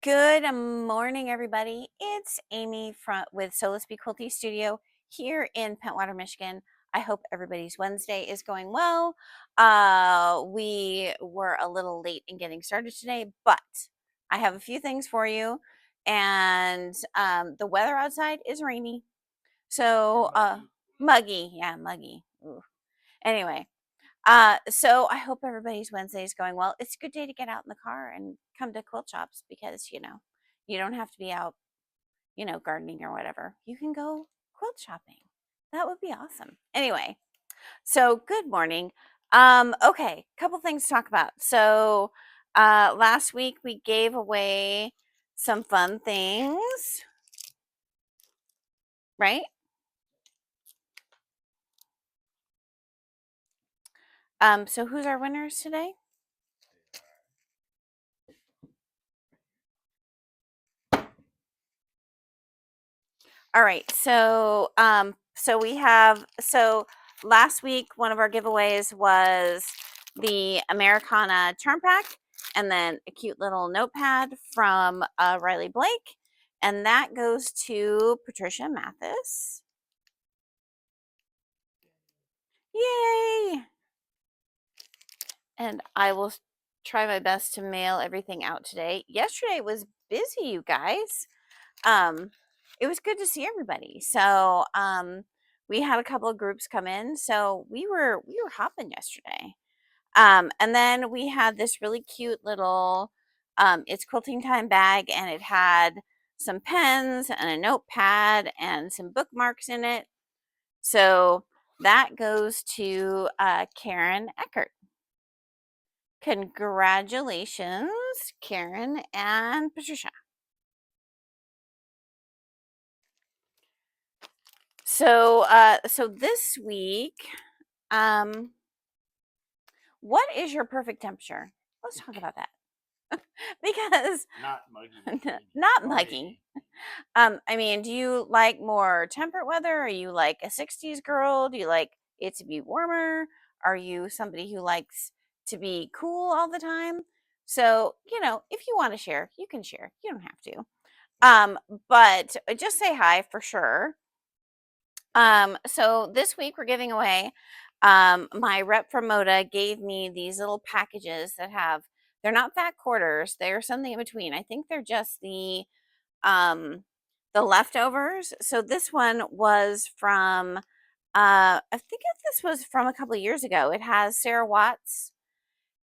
Good morning, everybody. It's Amy with Solus Be Quilty Studio here in Pentwater, Michigan. I hope everybody's Wednesday is going well. We were a little late in getting started today, but I have a few things for you. And the weather outside is rainy. So, muggy. Yeah, muggy. Ooh. Anyway, so I hope everybody's Wednesday is going well. It's a good day to get out in the car and come to quilt shops because, you don't have to be out, gardening or whatever. You can go quilt shopping. That would be awesome. Anyway, so good morning. Okay, couple things to talk about. So, last week we gave away some fun things, right? So who's our winners today? All right. So last week one of our giveaways was the Americana charm pack and then a cute little notepad from Riley Blake, and that goes to Patricia Mathis. Yay! And I will try my best to mail everything out today. Yesterday was busy, you guys. It was good to see everybody. So we had a couple of groups come in, so we were hopping yesterday. And then we had this really cute little it's quilting time bag, and it had some pens and a notepad and some bookmarks in it. So that goes to Karen Eckert. Congratulations, Karen and Patricia. So this week, what is your perfect temperature? Let's talk about that. Because not muggy. not muggy. I mean, do you like more temperate weather? Are you like a 60s girl? Do you like it to be warmer? Are you somebody who likes to be cool all the time? So, if you want to share, you can share. You don't have to. But just say hi for sure. So this week we're giving away, my rep from Moda gave me these little packages that they're not fat quarters. They're something in between. I think they're just um, the leftovers. So this one was from, I think this was from a couple of years ago. It has Sarah Watts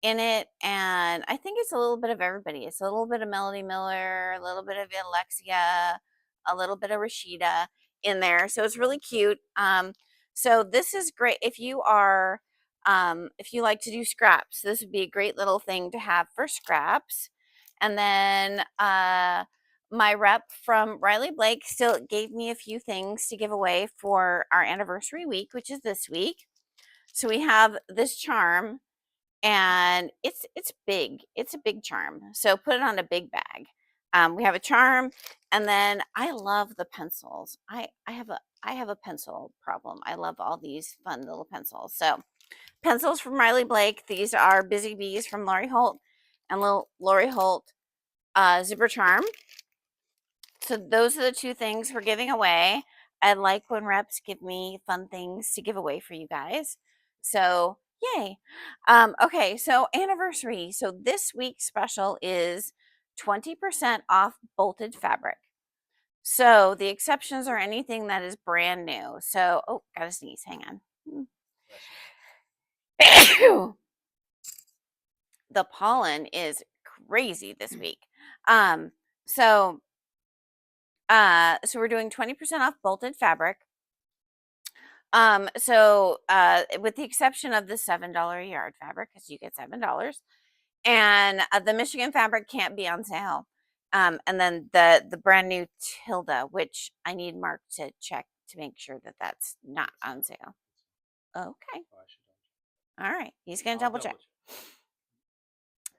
in it, and I think it's a little bit of everybody. It's a little bit of Melody Miller, a little bit of Alexia, a little bit of Rashida in there. So it's really cute. So this is great if you like to do scraps. This would be a great little thing to have for scraps. And then my rep from Riley Blake still gave me a few things to give away for our anniversary week, which is this week. So we have this charm, and it's big. It's a big charm. So put it on a big bag. We have a charm, and then I love the pencils. I have a pencil problem. I love all these fun little pencils. So pencils from Riley Blake. These are Busy Bees from Lori Holt, and little Lori Holt zipper charm. So those are the two things we're giving away. I like when reps give me fun things to give away for you guys. So yay. Okay, so anniversary. So this week's special is 20% off bolted fabric. So the exceptions are anything that is brand new. So, oh, gotta sneeze. Hang on. The pollen is crazy this week. So we're doing 20% off bolted fabric. With the exception of the $7 a yard fabric, because you get $7, and the Michigan fabric can't be on sale. And then the brand new Tilda, which I need Mark to check to make sure that that's not on sale. Okay. All right. He's going to double check.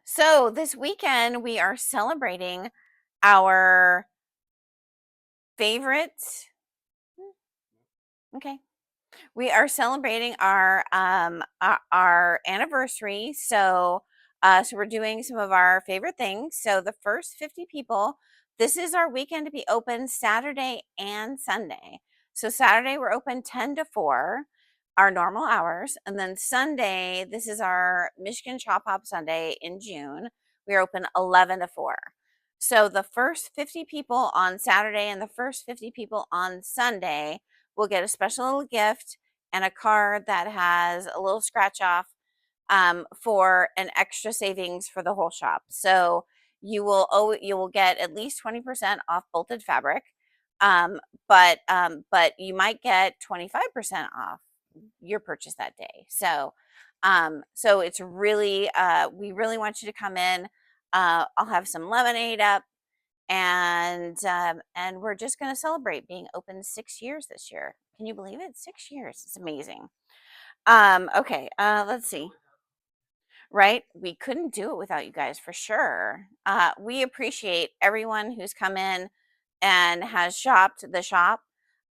So this weekend we are celebrating our favorite. Okay. We are celebrating our anniversary. So So we're doing some of our favorite things. So the first 50 people, this is our weekend to be open Saturday and Sunday. So Saturday we're open 10 to 4, our normal hours. And then Sunday, this is our Michigan Chop Hop Sunday in June. We're open 11 to 4. So the first 50 people on Saturday and the first 50 people on Sunday will get a special little gift and a card that has a little scratch off for an extra savings for the whole shop. So you will get at least 20% off bolted fabric, um, but you might get 25% off your purchase that day. So it's really we really want you to come in. I'll have some lemonade up, and we're just going to celebrate being open 6 years this year. Can you believe it? 6 years. It's amazing. Okay, let's see. Right? We couldn't do it without you guys for sure. We appreciate everyone who's come in and has shopped the shop,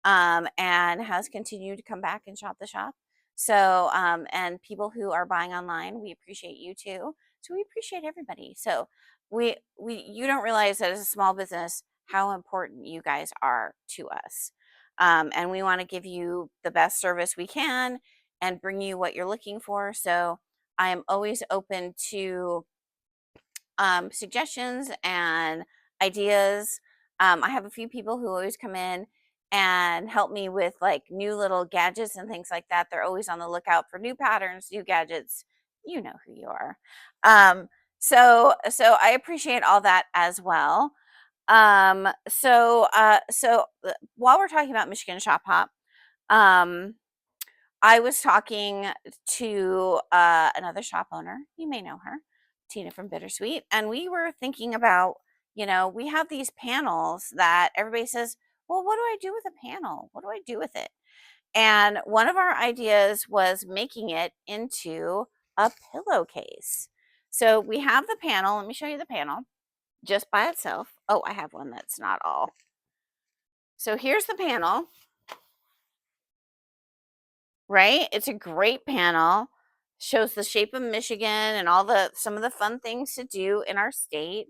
and has continued to come back and shop the shop. So, and people who are buying online, we appreciate you too. So we appreciate everybody. So you don't realize that as a small business, how important you guys are to us. And we want to give you the best service we can and bring you what you're looking for. So I am always open to suggestions and ideas. I have a few people who always come in and help me with like new little gadgets and things like that. They're always on the lookout for new patterns, new gadgets. You know who you are. So I appreciate all that as well. While we're talking about Michigan Shop Hop, um, I was talking to another shop owner. You may know her, Tina from Bittersweet. And we were thinking about, we have these panels that everybody says, well, what do I do with a panel? What do I do with it? And one of our ideas was making it into a pillowcase. So we have the panel. Let me show you the panel just by itself. Oh, I have one that's not all. So here's the panel. Right? It's a great panel. Shows the shape of Michigan and some of the fun things to do in our state.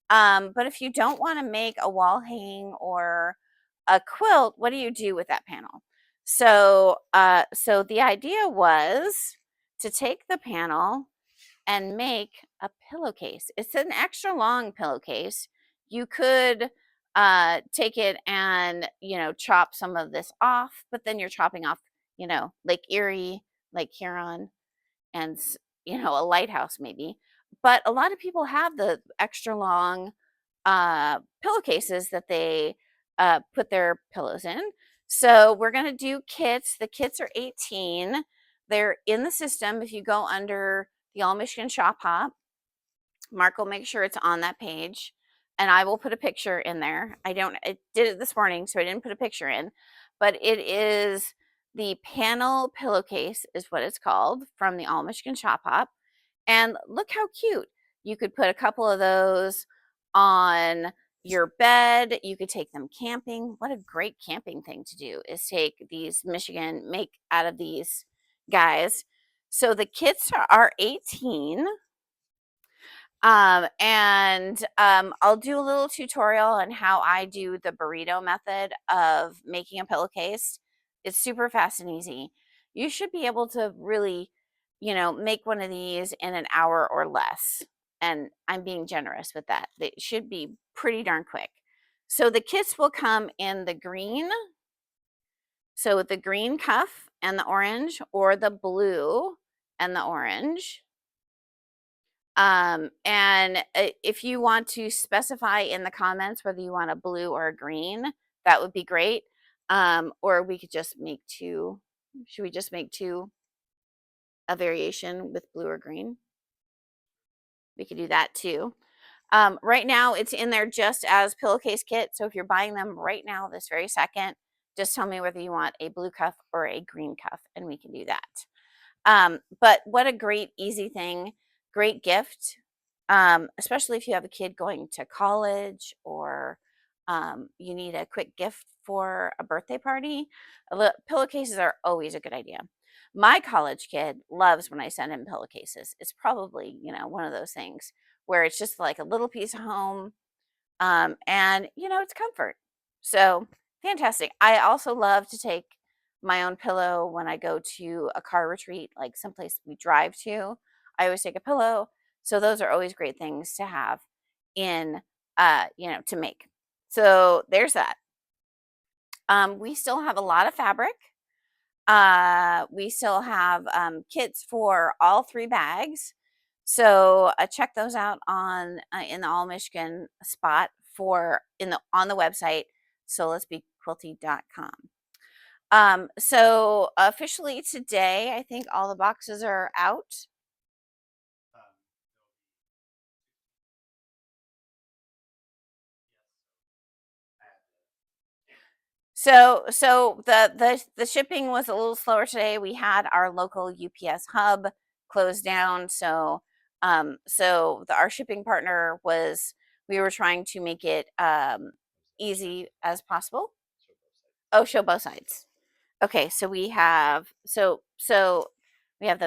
But if you don't want to make a wall hang or a quilt, what do you do with that panel? So the idea was to take the panel and make a pillowcase. It's an extra long pillowcase. You could take it and chop some of this off, but then you're chopping off Lake Erie, Lake Huron, and a lighthouse maybe. But a lot of people have the extra long pillowcases that they put their pillows in. So we're going to do kits. The kits are 18. They're in the system. If you go under the All Michigan Shop Hop, Mark will make sure it's on that page, and I will put a picture in there. I did it this morning, so I didn't put a picture in, but it is the panel pillowcase is what it's called, from the All Michigan Shop Hop. And look how cute. You could put a couple of those on your bed. You could take them camping. What a great camping thing to do is take these make out of these guys. So the kits are 18. I'll do a little tutorial on how I do the burrito method of making a pillowcase. It's super fast and easy. You should be able to really, make one of these in an hour or less. And I'm being generous with that. They should be pretty darn quick. So the kits will come in the green. So with the green cuff and the orange, or the blue and the orange. And if you want to specify in the comments whether you want a blue or a green, that would be great. Or we could just make two. Should we just make two, a variation with blue or green? We could do that too. Right now it's in there just as pillowcase kit. So if you're buying them right now, this very second, just tell me whether you want a blue cuff or a green cuff, and we can do that. But what a great, easy thing, great gift, especially if you have a kid going to college, or you need a quick gift for a birthday party. Pillowcases are always a good idea. My college kid loves when I send him pillowcases. It's probably, one of those things where it's just like a little piece of home, and it's comfort. So fantastic. I also love to take my own pillow when I go to a car retreat, like someplace we drive to. I always take a pillow. So those are always great things to have in, to make. So there's that. We still have a lot of fabric. We still have kits for all 3 bags. So check those out on in the All Michigan spot for in the on the website solet'sbequilty.com. So officially today, I think all the boxes are out. So the shipping was a little slower today. We had our local UPS hub closed down, so our shipping partner was we were trying to make it easy as possible. Oh, show both sides. Okay, so we have the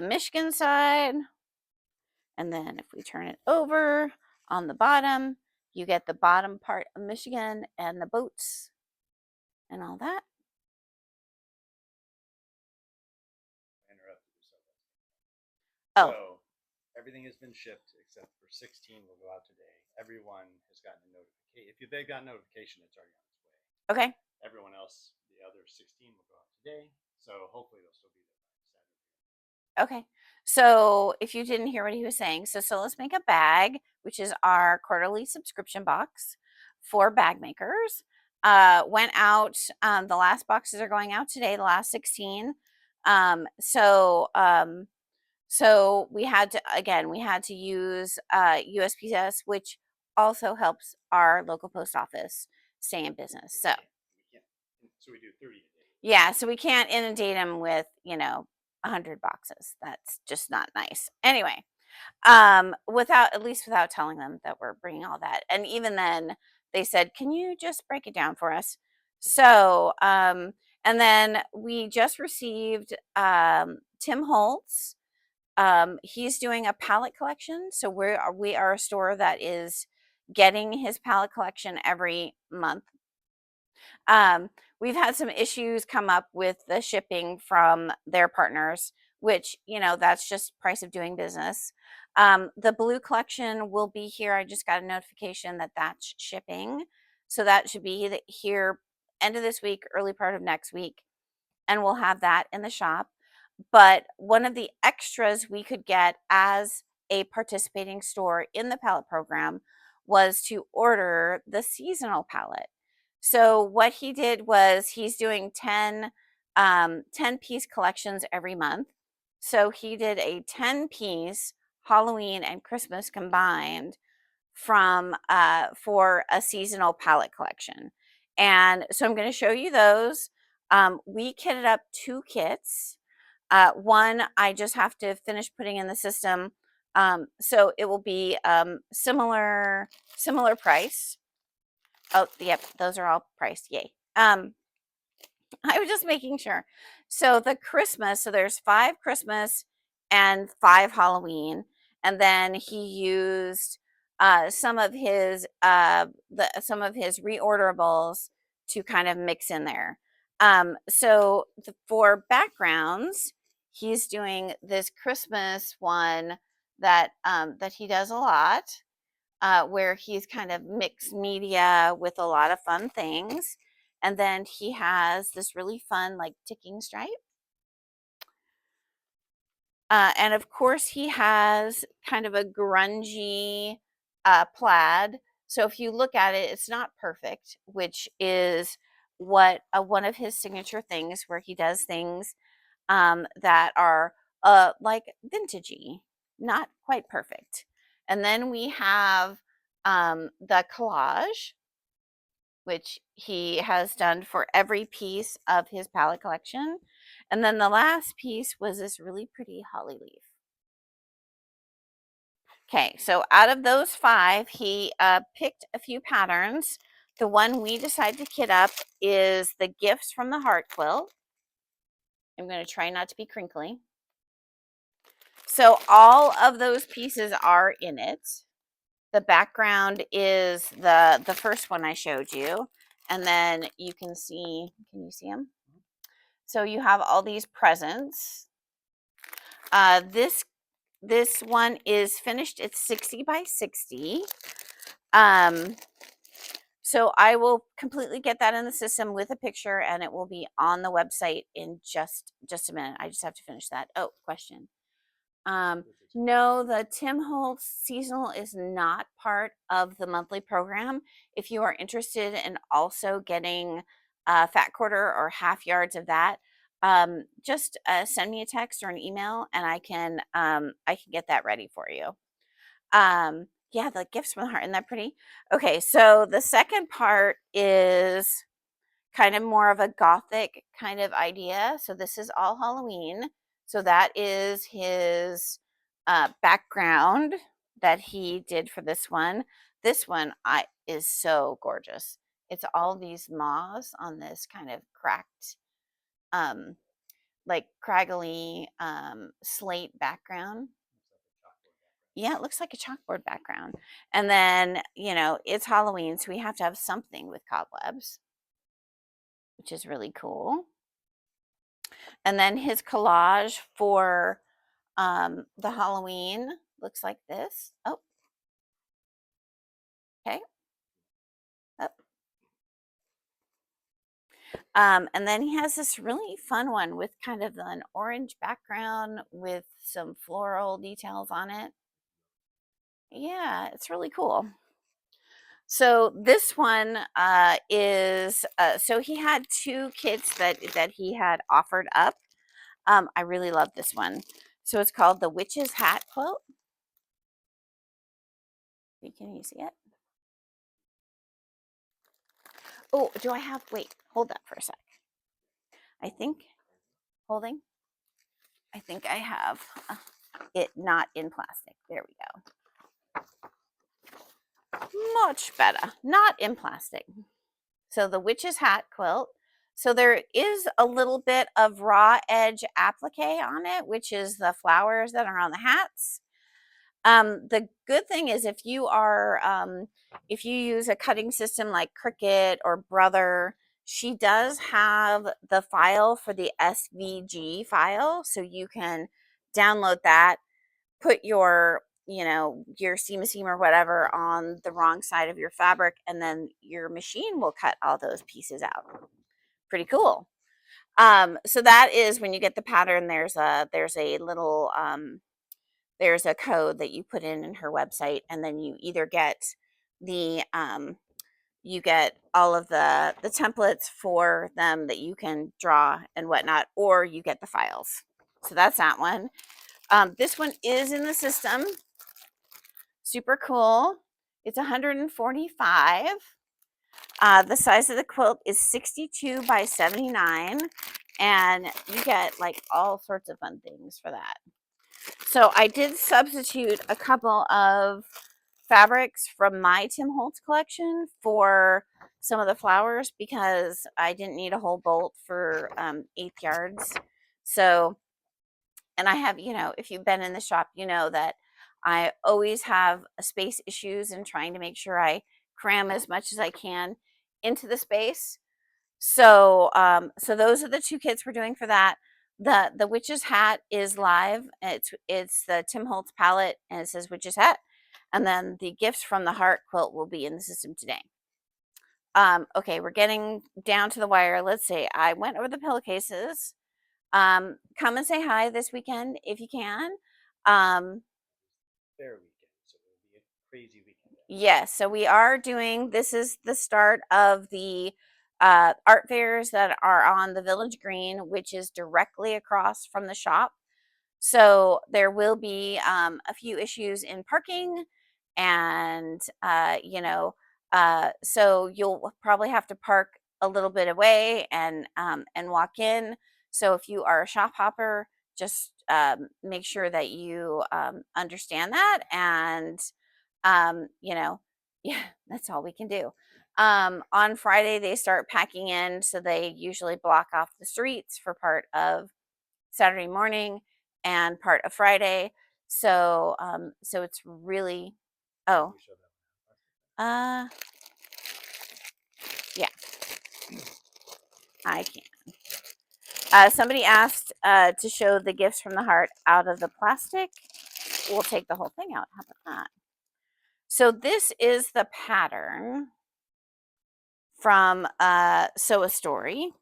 Michigan side, and then if we turn it over on the bottom, you get the bottom part of Michigan and the boats and all that. Oh, So everything has been shipped except for 16 will go out today. Everyone has gotten a notification. If they've got notification, it's already on its way. okay. Everyone else, the other 16 will go out today. So hopefully they'll still be there by Saturday. Okay. So if you didn't hear what he was saying, so let's make a bag, which is our quarterly subscription box for bag makers. Went out. The last boxes are going out today. The last 16. So we had to use USPS, which also helps our local post office stay in business. So So we do 30 a day. yeah, so we can't inundate them with 100 boxes. That's just not nice. Anyway, without telling them that we're bringing all that, and even then they said, "Can you just break it down for us?" So, and then we just received Tim Holtz. He's doing a pallet collection, so we are a store that is getting his pallet collection every month. Um, we've had some issues come up with the shipping from their partners, which, that's just price of doing business. The blue collection will be here. I just got a notification that that's shipping. So that should be here end of this week, early part of next week. And we'll have that in the shop. But one of the extras we could get as a participating store in the pallet program was to order the seasonal pallet. So what he did was he's doing 10 piece collections every month. So he did a 10-piece Halloween and Christmas combined from for a seasonal palette collection. And so I'm going to show you those. We kitted up 2 kits. One I just have to finish putting in the system. So it will be similar price. Oh, yep, those are all priced. Yay. I was just making sure. So there's 5 Christmas and 5 Halloween, and then he used some of his reorderables to kind of mix in there. For backgrounds, he's doing this Christmas one that he does a lot, where he's kind of mixed media with a lot of fun things. And then he has this really fun, like, ticking stripe. And of course, he has kind of a grungy plaid. So if you look at it, it's not perfect, which is what one of his signature things, where he does things that are like vintagey, not quite perfect. And then we have the collage, which he has done for every piece of his palette collection. And then the last piece was this really pretty holly leaf. Okay, so out of those 5, he picked a few patterns. The one we decided to kit up is the Gifts from the Heart quilt. I'm going to try not to be crinkly. So all of those pieces are in it. The background is the first one I showed you. And then you can see them? So you have all these presents. This one is finished. It's 60 by 60. So I will completely get that in the system with a picture, and it will be on the website in just a minute. I just have to finish that. Oh, question. No, the Tim Holtz seasonal is not part of the monthly program. If you are interested in also getting fat quarter or half yards of that, just send me a text or an email, and I can get that ready for you. Yeah, the gifts from the heart, isn't that pretty? Okay, so the second part is kind of more of a gothic kind of idea. So this is all Halloween. So that is his background that he did for this one. This one is so gorgeous. It's all these moths on this kind of cracked, um, like craggly slate background. Yeah, it looks like a chalkboard background. And then, it's Halloween, so we have to have something with cobwebs, which is really cool. And then his collage for the Halloween looks like this. Oh, okay. Up. And then he has this really fun one with kind of an orange background with some floral details on it. Yeah, it's really cool. So this one is so he had two kits that he had offered up. I really love this one. So it's called the Witch's Hat Quilt. Can you see it? Oh, do I have? Wait, hold that for a sec. I think holding. I think I have it not in plastic. There we go. Much better. Not in plastic. So the Witch's Hat Quilt. So there is a little bit of raw edge applique on it, which is the flowers that are on the hats. The good thing is if you use a cutting system like Cricut or Brother, she does have the file for the SVG file, so you can download that, put your seam or whatever on the wrong side of your fabric, and then your machine will cut all those pieces out. Pretty cool. So that is when you get the pattern. There's a little there's a code that you put in her website, and then you either get the you get all of the templates for them that you can draw and whatnot, or you get the files. So that's that one. This one is in the system. Super cool. It's 145. The size of the quilt is 62 by 79, and you get like all sorts of fun things for that. So I did substitute a couple of fabrics from my Tim Holtz collection for some of the flowers because I didn't need a whole bolt for 1/8 yards. So, and I have, if you've been in the shop, you know that I always have space issues and trying to make sure I cram as much as I can into the space. So, so those are the two kits we're doing for that. The witch's hat is live. It's the Tim Holtz palette, and it says witch's hat. And then the gifts from the heart quilt will be in the system today. Okay, we're getting down to the wire. Let's see. I went over the pillowcases. Come and say hi this weekend if you can. Fair weekend, so it'll be a crazy weekend. Yes, so we are doing, this is the start of the art fairs that are on the Village Green, which is directly across from the shop. So there will be a few issues in parking, and so you'll probably have to park a little bit away and walk in. So if you are a shop hopper, just make sure that you understand that, and yeah, that's all we can do. On Friday they start packing in, so they usually block off the streets for part of Saturday morning and part of Friday. So so it's really, oh, We show that uh yeah, I can. Somebody asked to show the gifts from the heart out of the plastic. We'll take the whole thing out. How about that? So this is the pattern from Sew a Story.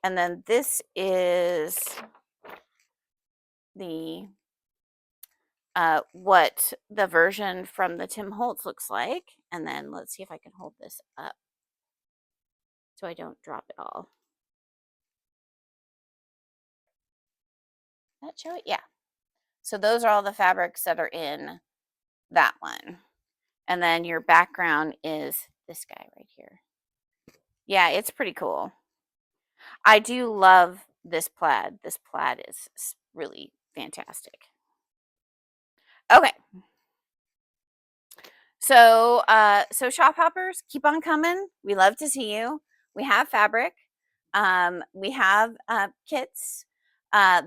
And then this is the what the version from the Tim Holtz looks like. And then let's see if I can hold this up so I don't drop it all. That show it? Yeah. So those are all the fabrics that are in that one. And then your background is this guy right here. Yeah, it's pretty cool. I do love this plaid. This plaid is really fantastic. Okay. So, so shop hoppers, keep on coming. We love to see you. We have fabric. We have kits.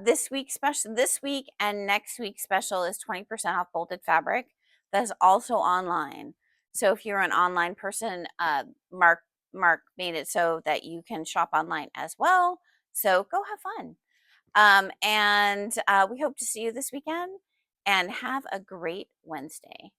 This week special, this week and next week special is 20% off bolted fabric. That is also online. So if you're an online person, Mark made it so that you can shop online as well. So go have fun. And we hope to see you this weekend and have a great Wednesday.